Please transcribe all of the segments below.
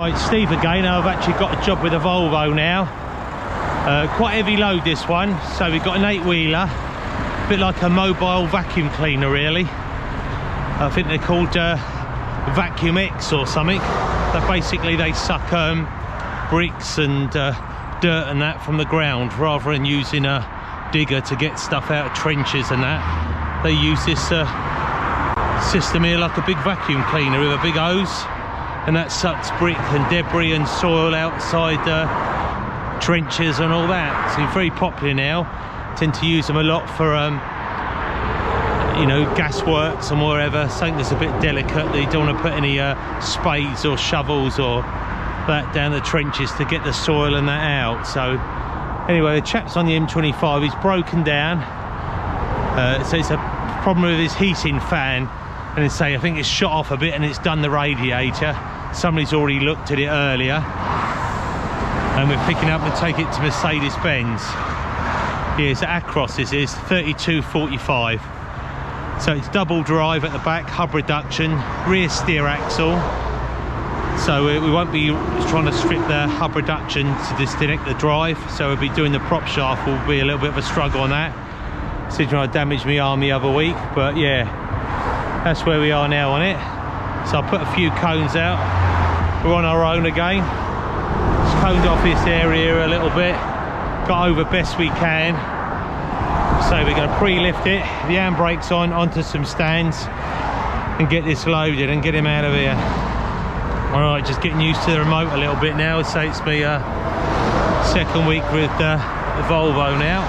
Right, Steve again. I've actually got a job with a Volvo now. Quite heavy load this one, so we've got an 8-wheeler, a bit like a mobile vacuum cleaner really. I think they're called Vacuum X or something. That basically they suck bricks and dirt and that from the ground, rather than using a digger to get stuff out of trenches and that. They use this system here like a big vacuum cleaner with a big hose, and that sucks brick and debris and soil outside trenches and all that. So it's very popular now. Tend to use them a lot for you know, gas works and wherever, something that's a bit delicate, that you don't want to put any spades or shovels or that down the trenches to get the soil and that out. So anyway, the chap's on the M25, he's broken down, so it's a problem with his heating fan, and it's I think it's shot off a bit and it's done the radiator. Somebody's already looked at it earlier, and we're picking up and take it to Mercedes-Benz. Here's Acros, this is 3245. So it's double drive at the back, hub reduction, rear steer axle. So we won't be trying to strip the hub reduction to disconnect the drive. So we'll be doing the prop shaft, will be a little bit of a struggle on that. Considering I damaged my arm the other week, but yeah, that's where we are now on it. So I put a few cones out. We're on our own again. Just coned off this area a little bit. Got over best we can. So we're going to pre-lift it, the handbrake's onto some stands, and get this loaded and get him out of here. Alright, just getting used to the remote a little bit now. So it's my second week with the Volvo now.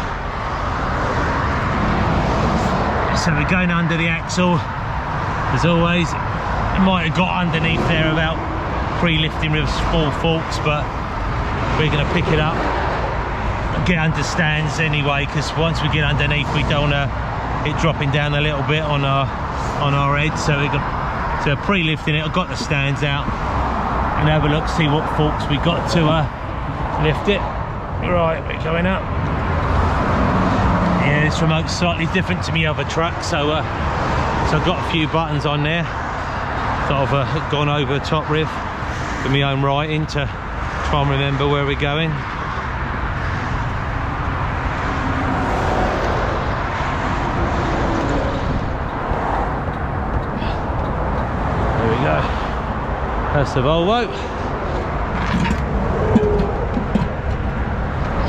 So we're going under the axle, as always. It might have got underneath there about pre-lifting with small forks, but we're going to pick it up and get under stands anyway, because once we get underneath we don't want it dropping down a little bit on our head. So we're going to pre-lifting it. I've got the stands out and have a look, see what forks we got to lift it. Right, we're going up. Yeah, this remote's slightly different to my other truck, so I've got a few buttons on there that I've gone over the top with my own writing to try and remember where we're going. There we go. That's the Volvo.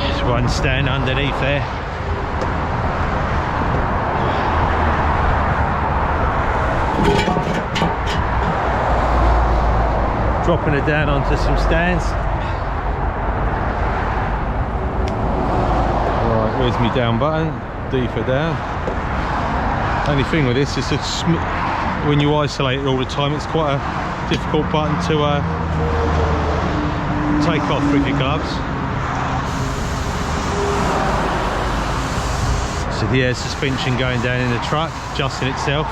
Just one stand underneath there. Dropping it down onto some stands. Right, where's my down button? D for down. Only thing with this is when you isolate it all the time, it's quite a difficult button to take off with your gloves. So the air suspension going down in the truck, adjusting itself.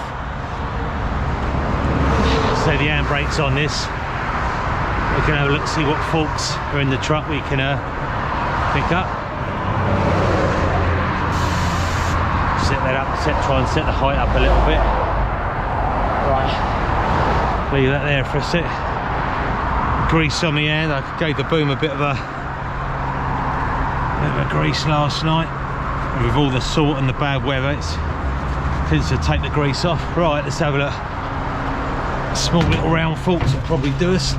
So the handbrake's on this. We can have a look, see what forks are in the truck we can pick up. Set that up, try and set the height up a little bit. Right, leave that there for a sec. Grease on the hand. I gave the boom a bit of a grease last night. With all the salt and the bad weather, it tends to take the grease off. Right, let's have a look. Small little round forks will probably do us.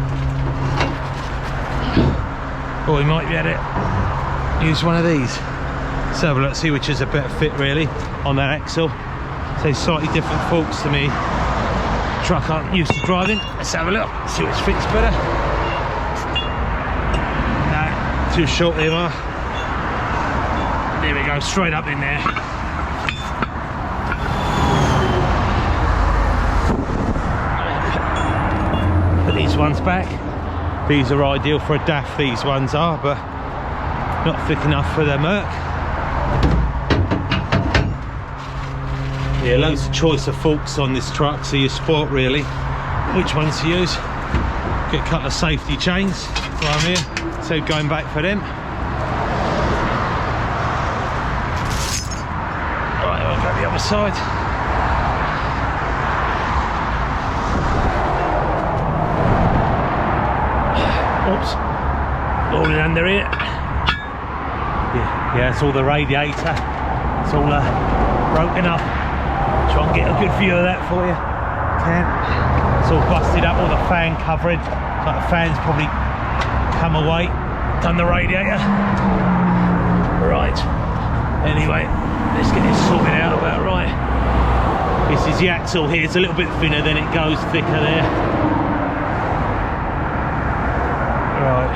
Or we might be able to use one of these. Let's have a look, see which is a better fit really on that axle. So slightly different forks to me. Truck I'm used to driving. Let's have a look, see which fits better. No, too short they are. There we go, straight up in there. Put these ones back. These are ideal for a DAF, these ones are, but not thick enough for the Merc. Yeah, loads of choice of forks on this truck, so you sport really which ones to use. Get a couple of safety chains while I'm here, so going back for them. Right, I'll go the other side. Oops. All in under here. Yeah, it's all the radiator. It's all broken up. Try and get a good view of that for you. Can. It's all busted up, all the fan covering. Like the fan's probably come away, done the radiator. Right. Anyway, let's get this sorted out about right. This is the axle here. It's a little bit thinner, then it goes thicker there. Right.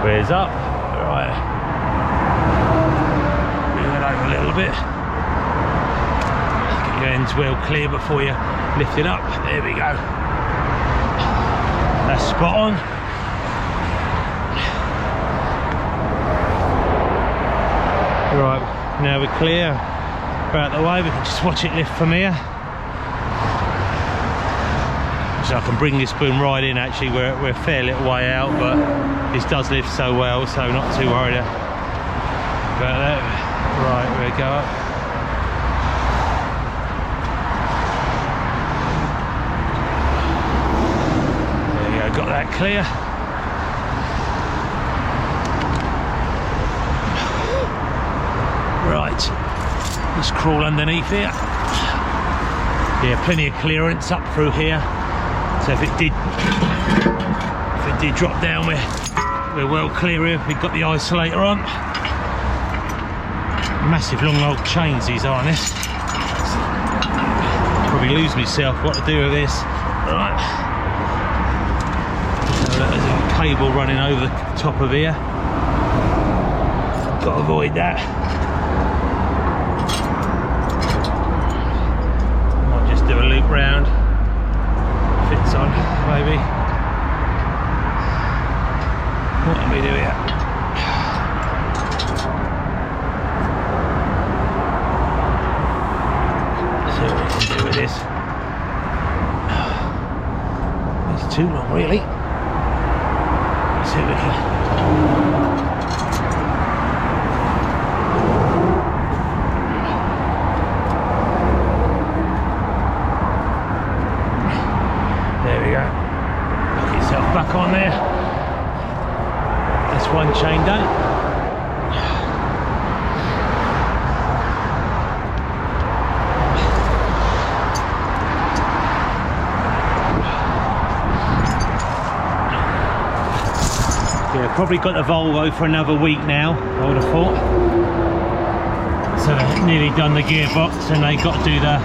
Rears up. Right. Move it over a little bit. Get your ends well clear before you lift it up. There we go. That's spot on. Right, now we're clear. We're out the way. We can just watch it lift from here. So I can bring this boom right in. Actually, we're a fair little way out, but this does lift so well, so not too worried about that. Right, we go up. There you go, got that clear. Right, let's crawl underneath here. Yeah, plenty of clearance up through here. So if it did drop down, we're well clear here. We've got the isolator on. Massive long old chains these are on this. Probably lose myself what to do with this. Right. So there's a cable running over the top of here. Got to avoid that. Might just do a loop round. Fits on, maybe. What do we do here? See what we can do with this. It's too long, really. Let's see if we can. There we go. Lock yourself back on there. That's one chain done. Yeah, probably got the Volvo for another week now, I would have thought. So they've nearly done the gearbox and they got to do the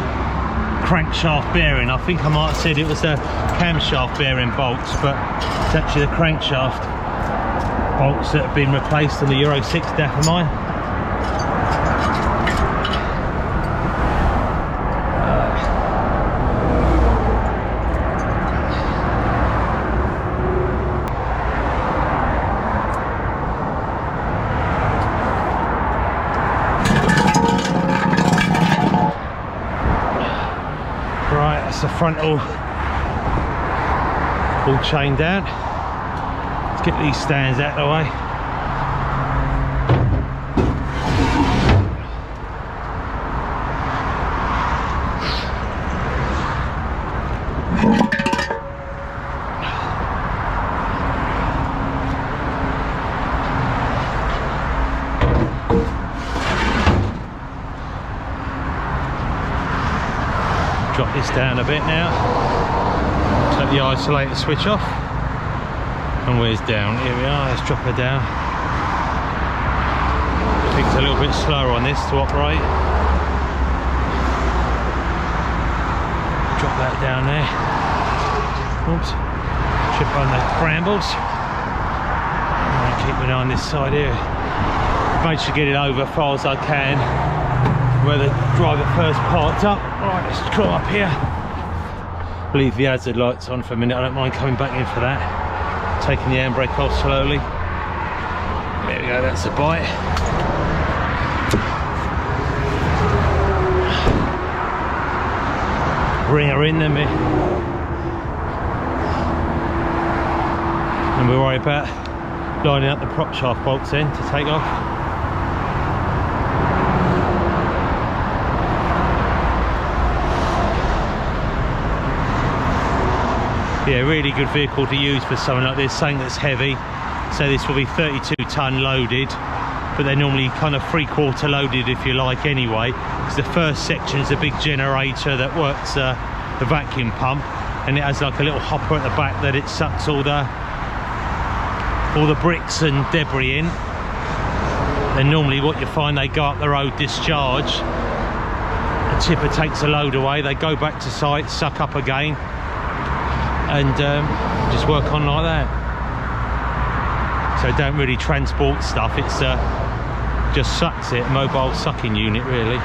crankshaft bearing. I think I might have said it was the camshaft bearing bolts, but it's actually the crankshaft bolts that have been replaced on the Euro 6 DAF of mine. Right, that's the frontal all chained down. Let's get these stands out of the way. Drop this down a bit now. Let the isolator switch off. And where's down? Here we are. Let's drop her down. I think it's a little bit slower on this to operate. Drop that down there. Oops. Trip on the brambles. And keep an eye on this side here. Make sure to get it over as far as I can. Where the driver first parked up. Alright, let's crawl up here. Leave the hazard lights on for a minute. I don't mind coming back in for that. Taking the handbrake off slowly. There we go, that's a bite. Bring her in then, and we'll worry about lining up the prop shaft bolts then to take off. Yeah, really good vehicle to use for something like this, something that's heavy. So this will be 32 tonne loaded, but they're normally kind of 3/4 loaded if you like anyway, because the first section is a big generator that works the vacuum pump, and it has like a little hopper at the back that it sucks all the bricks and debris in. And normally what you find, they go up the road, discharge, the tipper takes a load away, they go back to site, suck up again, and just work on like that. So don't really transport stuff, it's just sucks it, mobile sucking unit really.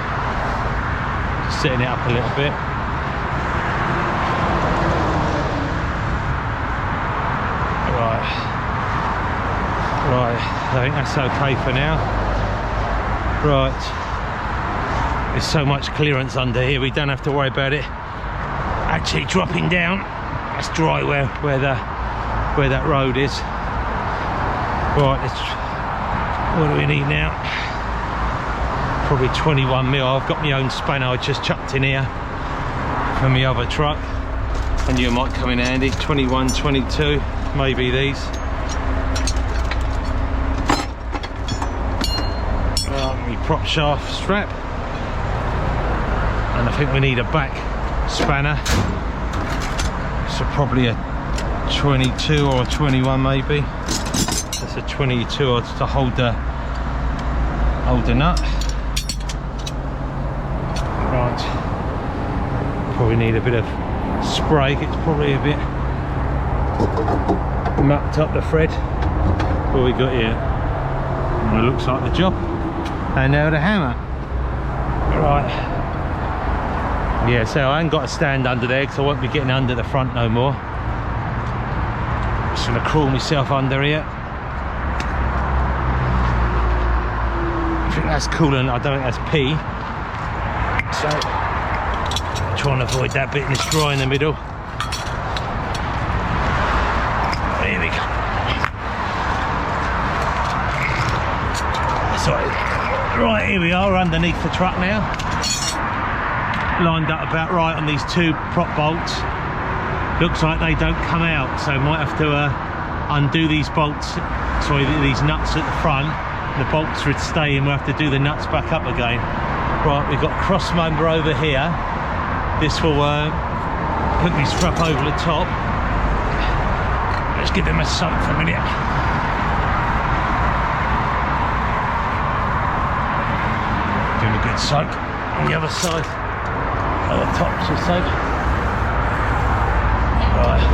Just setting it up a little bit. Right, I think that's okay for now. Right, there's so much clearance under here, we don't have to worry about it actually dropping down. That's dry where that road is. Right, what do we need now? Probably 21 mil. I've got my own spanner I just chucked in here from my other truck, and you might come in handy. 21, 22, maybe these. My prop shaft strap, and I think we need a back spanner, so probably a 22 or a 21 maybe. That's a 22 to hold the nut. Right, probably need a bit of spray. It's probably a bit mucked up the thread. What we got here? Well, it looks like the job. And now the hammer. Right. Yeah, so I ain't got a stand under there because I won't be getting under the front no more. Just gonna crawl myself under here. I think that's coolant, I don't think that's P. So, trying to avoid that bit and it's dry in the middle. There we go. That's all right. Right, here we are underneath the truck now. Lined up about right on these two prop bolts. Looks like they don't come out, so might have to undo these bolts, sorry, these nuts at the front. The bolts would stay and we'll have to do the nuts back up again. Right, we've got a cross member over here. This will put me strap over the top. Let's give him a soak for a minute. Doing a good soak on the other side. Other tops or so. Right.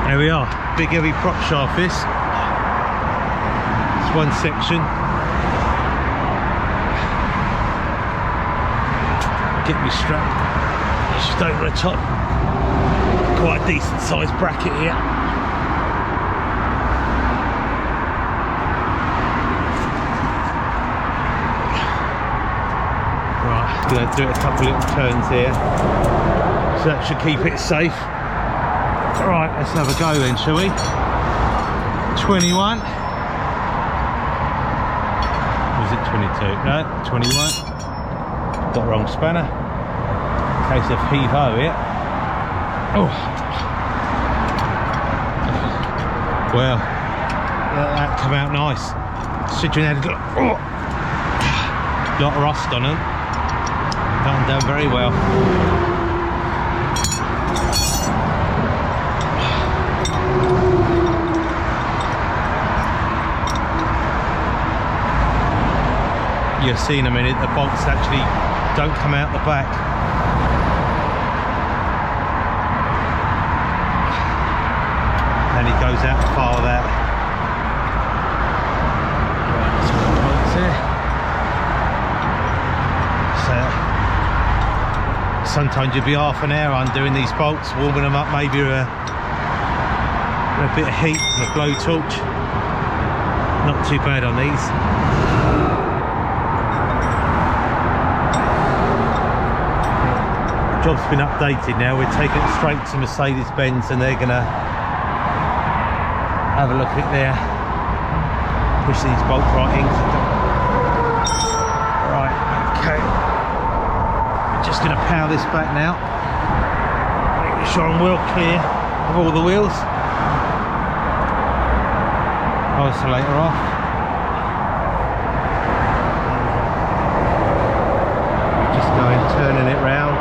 There we are. Big heavy prop shaft this. It's one section. Get me strapped just over the top. Quite a decent sized bracket here. Going to do a couple little turns here, so that should keep it safe. Right, let's have a go then, shall we? 21. Was it 22? No, 21. Got the wrong spanner. Case of heave-ho here. Oh. Well, that come out nice. Citroen had a lot of rust on it. Done very well. You'll see in a minute the bolts actually don't come out the back. And it goes out far there. Right, let's put the bolts here. Sometimes you'll be half an hour undoing these bolts, warming them up maybe with a bit of heat and a blowtorch. Not too bad on these. The job's been updated now. We're taking it straight to Mercedes-Benz and they're gonna have a look at there. Push these bolts right in. Right, okay. Just going to power this back now. Make sure I'm well clear of all the wheels. Isolator off. Just going, turning it round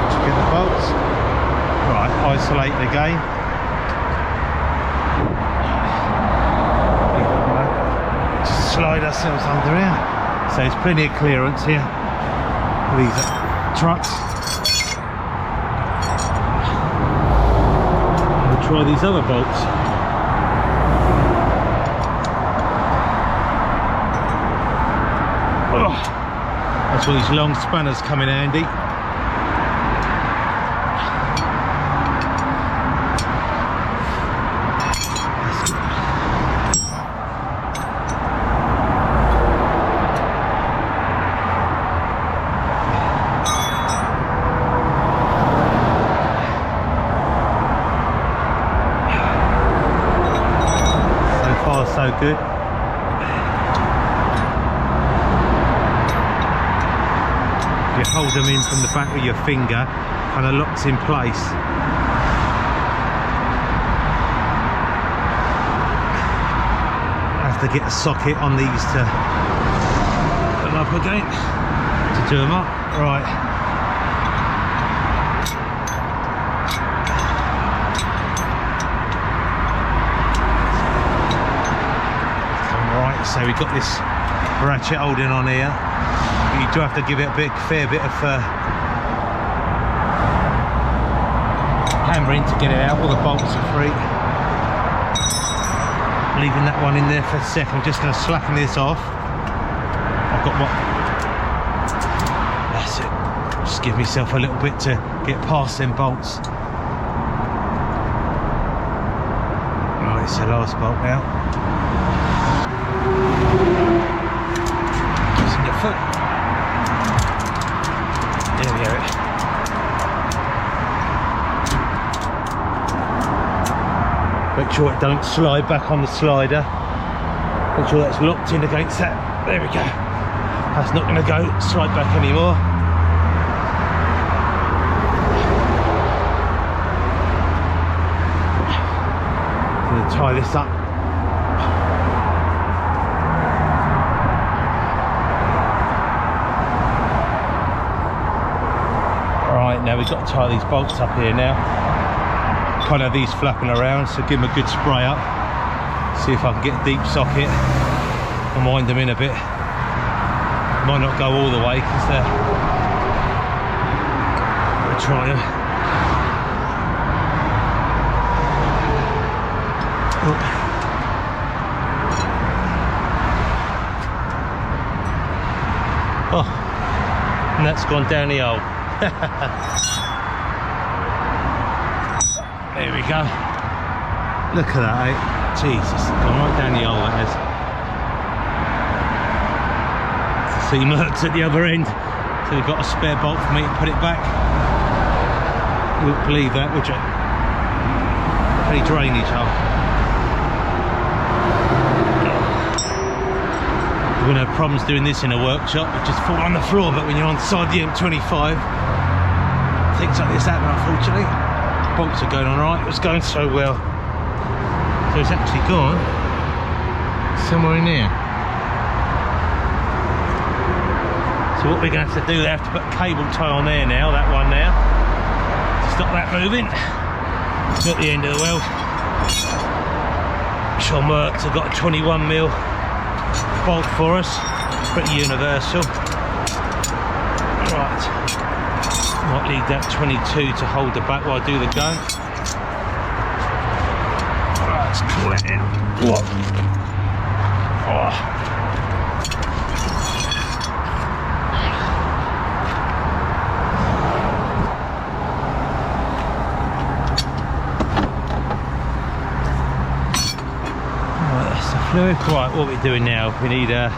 to get the bolts. Right, isolate it again. Just slide ourselves under here. So there's plenty of clearance here. These trucks. We'll try these other bolts. That's where these long spanners come in handy. So far, so good. You hold them in from the back with your finger, kind of locks in place. I have to get a socket on these to put them up again, to do them up. Right. Right, so we've got this ratchet holding on here. You do have to give it a fair bit of hammering to get it out. All the bolts are free. Leaving that one in there for a sec. I'm just going to slacken this off. I've got what? That's it. Just give myself a little bit to get past them bolts. Right, it's the last bolt now. Using your foot. There we go. Make sure it don't slide back on the slider. Make sure that's locked in against that. There we go. That's not going to go slide back anymore. I'm going to tie this up. Now we've got to tie these bolts up here now. Can't have these flapping around, so give them a good spray up. See if I can get a deep socket and wind them in a bit. Might not go all the way because they're going to try them. Oh, and that's gone down the hole. There we go. Look at that, eh? Jesus, gone right down the hole, that is. See Mercs at the other end, so they've got a spare bolt for me to put it back. You wouldn't believe that, would you? Any drainage hole. We're going to have problems doing this in a workshop, it just fall on the floor, but when you're on the side of the M25, things like this happen, unfortunately. Bolts are going on right, it was going so well. So it's actually gone somewhere in here. So what we're going to have to do, they have to put a cable tie on there now, that one now, to stop that moving. It's at the end of the weld. I'm sure Mercs have got a 21mm bolt for us, pretty universal. Right. Might need that 22 to hold the back while I do the gun. Right, let's pull it in. What? Oh. Right, that's the fluid. Right, what we're doing now, we need a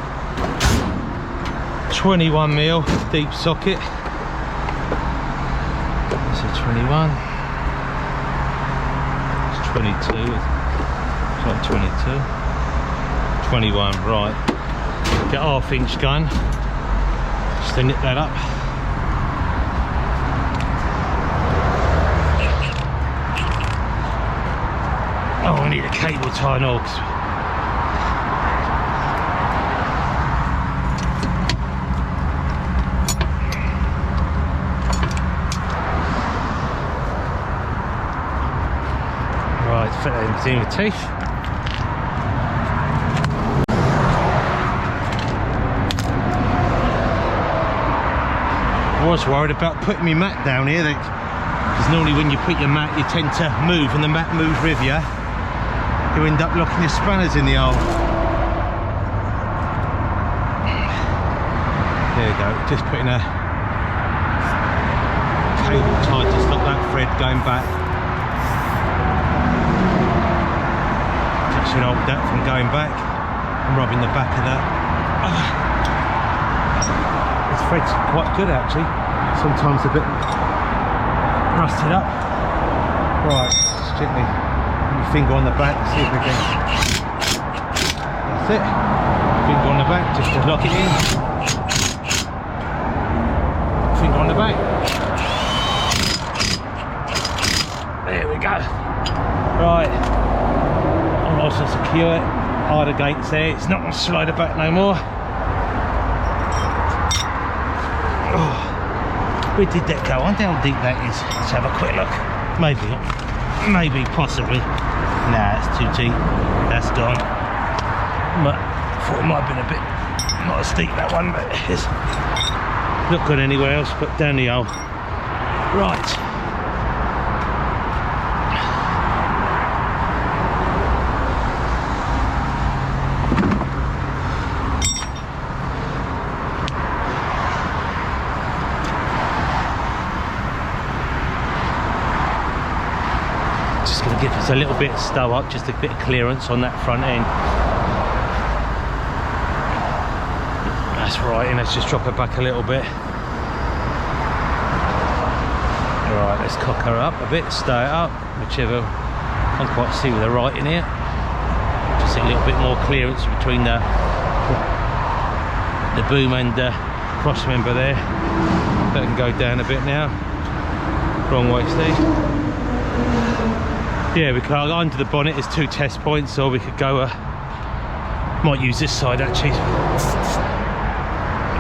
21mm deep socket. 21, it's 22, it's not 22, 21, right. Get half-inch gun, just to nip that up. need a cable tie and all. Right, fit that in between the teeth. I was worried about putting my mat down here, because normally when you put your mat you tend to move and the mat moves with you. You end up locking your spanners in the hole. There you go, just putting a cable tie to stop that thread going back. Just hold that from going back. I'm rubbing the back of that. This thread's quite good actually, sometimes a bit rusted up. Right, just gently put your finger on the back, see if we can. That's it. Finger on the back just to lock it in. Finger on the back. There we go. Right, I'm also secure it. Harder gates there, it's not going to slide it back no more. Where did that go? I wonder how deep that is. Let's have a quick look. Maybe, possibly. Nah, it's too deep. That's gone. But I thought it might have been a bit not as deep, that one, but it's not gone anywhere else but down the hole. Right. Give us a little bit of stow up, just a bit of clearance on that front end. That's right, and let's just drop it back a little bit. Alright, let's cock her up a bit, stow it up, whichever. Can't quite see with the right in here. Just a little bit more clearance between the boom and the cross member there. That can go down a bit now. Wrong way, Steve. Yeah, we could under the bonnet. There's 2 test points, or we could go. Might use this side actually.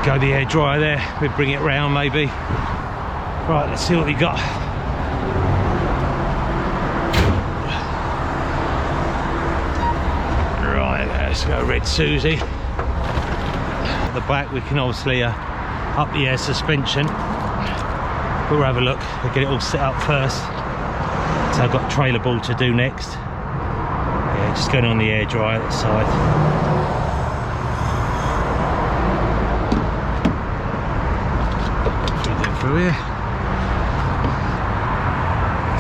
Go the air dryer there. We bring it round maybe. Right, let's see what we got. Right, let's go Red Susie. At the back, we can obviously up the air suspension. We'll have a look. We'll get it all set up first. So I've got a trailer ball to do next. Yeah, just going on the air dryer that side. Through here.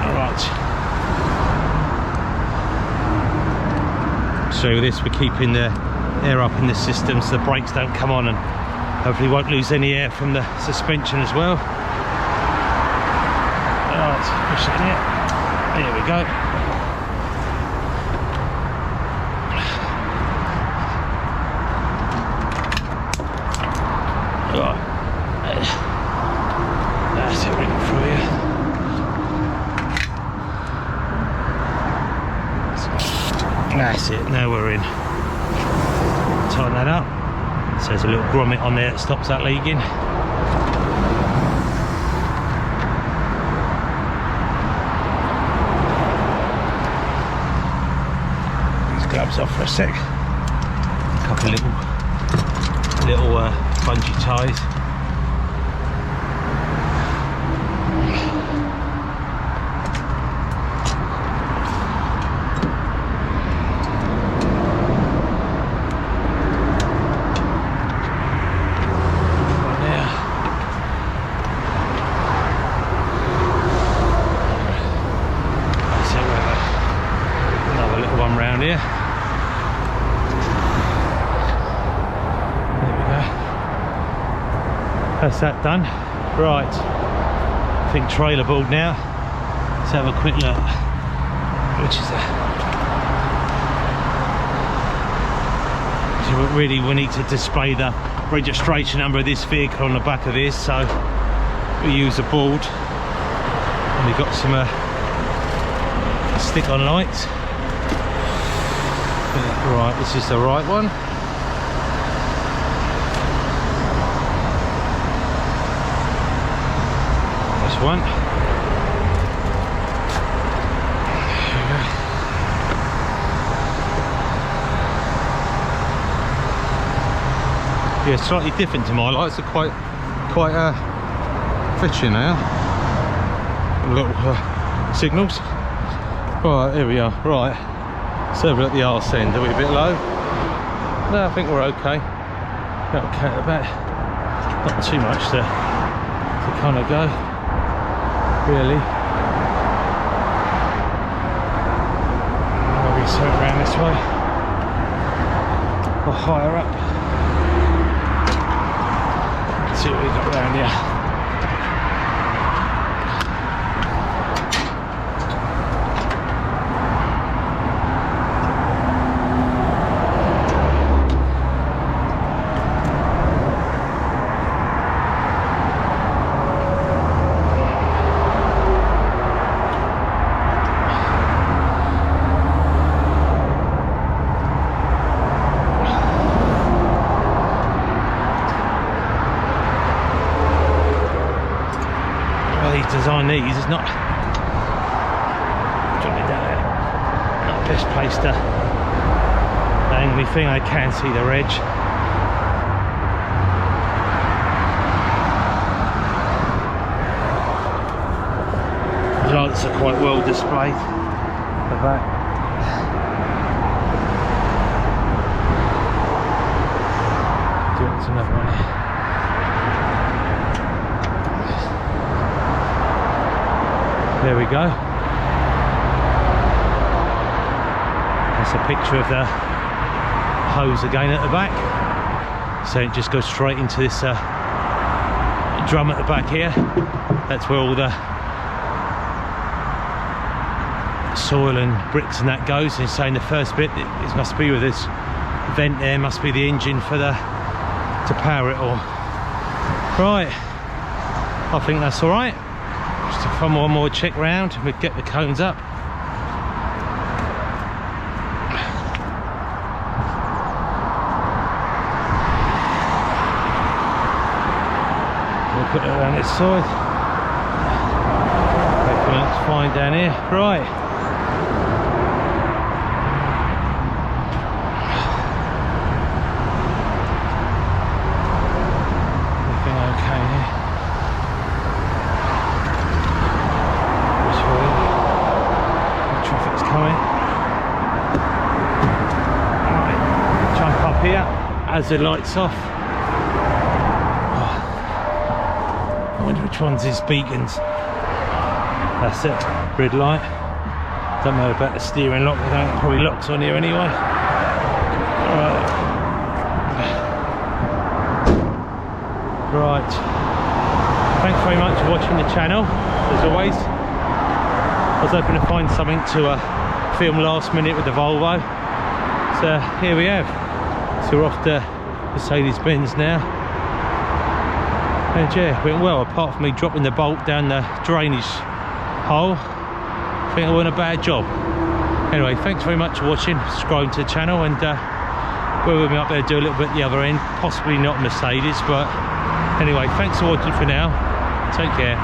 Alright. So with this we're keeping the air up in the system so the brakes don't come on, and hopefully won't lose any air from the suspension as well. Alright, push it in here. There we go. Right. That's it, ring through here. That's it, now we're in. Tighten that up. So there's a little grommet on there that stops that leaking. Gloves off for a sec. A couple of little bungee ties. Right there. So another little one round here. That's that done. Right, I think trailer board now. Let's have a quick look. Which is so really we need to display the registration number of this vehicle on the back of this, so we use a board and we've got some stick-on lights. Right, this is the right one. This one. Yeah, slightly different to my lights. Are quite fishy now. Little signals. Right, here we are. Right, so we're at the arse end. Are we a bit low? No, I think we're okay. Okay at the back. Not too much to kind of go, really. Maybe circle around this way or higher up. Let's see what we've got around here. Design these is not the best place to hang me thing. I can see the edge. The lights are quite well displayed at that. There's another one here. There we go. That's a picture of the hose again at the back. So it just goes straight into this drum at the back here. That's where all the soil and bricks and that goes. And so in the first bit, it must be with this vent there, must be the engine for to power it all. Right, I think that's all right. One more check round, we'd get the cones up. We'll put it around this side. Hopefully that's fine down here. Right. Everything okay here? Coming. Right, jump up here as the light's off. Oh, I wonder which one's his beacons. That's it, red light. Don't know about the steering lock, it probably locks on here anyway. Right. Thanks very much for watching the channel, as always. I was hoping to find something to film last minute with the Volvo, so here we have. So we're off to Mercedes-Benz now, and yeah, went well apart from me dropping the bolt down the drainage hole. I think I won a bad job. Anyway, thanks very much for watching, subscribe to the channel, and we're with me up there, do a little bit at the other end, possibly not Mercedes, but anyway, thanks for watching for now. Take care.